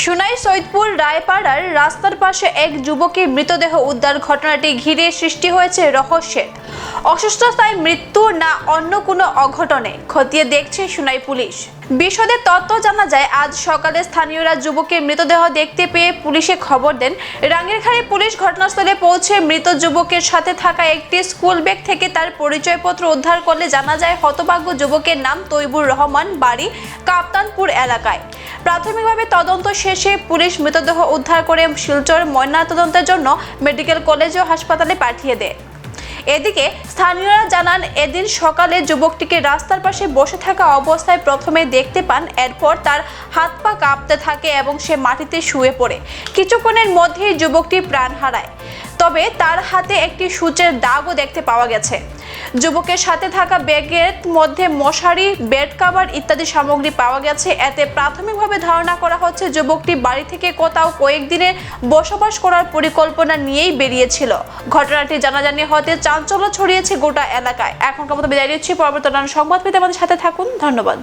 সুনাই সৈয়দপুর রায়পাড়ার রাস্তার পাশে এক যুবকের মৃতদেহ উদ্ধার ঘটনাটি ঘিরে সৃষ্টি হয়েছে রহস্যের। অসুস্থতায় মৃত্যু না অন্য কোনো অঘটনে খতিয়ে দেখছে সুনাই পুলিশ। বিশদে তথ্য জানা যায়, আজ সকালে স্থানীয়রা যুবকের মৃতদেহ দেখতে পেয়ে পুলিশে খবর দেন। রাঙ্গিরখাড়ি পুলিশ ঘটনাস্থলে পৌঁছে মৃত যুবকের সাথে থাকা একটি স্কুল ব্যাগ থেকে তার পরিচয়পত্র উদ্ধার করলে জানা যায় হতভাগ্য যুবকের নাম তৈবুর রহমান, বাড়ি কাপ্তানপুর এলাকায়। প্রাথমিকভাবে তদন্ত শেষে পুলিশ মৃতদেহ উদ্ধার করে শিলচর ময়নাতদন্তের জন্য মেডিকেল কলেজ ও হাসপাতালে পাঠিয়ে দেয়। এদিকে স্থানীয়রা জানান, এদিন সকালে যুবকটিকে রাস্তার পাশে বসে থাকা অবস্থায় প্রথমে দেখতে পান। এরপর তার হাত পা কাঁপতে থাকে এবং সে মাটিতে শুয়ে পড়ে। কিছুক্ষণের মধ্যেই যুবকটি প্রাণ হারায়, তবে তার হাতে একটি সূচের দাগও দেখতে পাওয়া গেছে। যুবকের সাথে থাকা ব্যাগের মধ্যে মশারি, বেড কভার ইত্যাদি সামগ্রী পাওয়া গেছে। এতে প্রাথমিকভাবে ধারণা করা হচ্ছে যুবকটি বাড়ি থেকে কোথাও কয়েকদিনের বসবাস করার পরিকল্পনা নিয়েই বেরিয়েছিল। ঘটনাটি জানাজানি হতে চাঞ্চল্য ছড়িয়েছে গোটা এলাকায়। এখনকার মতো বিদায় নিচ্ছি, পরবর্তী সংবাদ পেতে আমাদের সাথে থাকুন। ধন্যবাদ।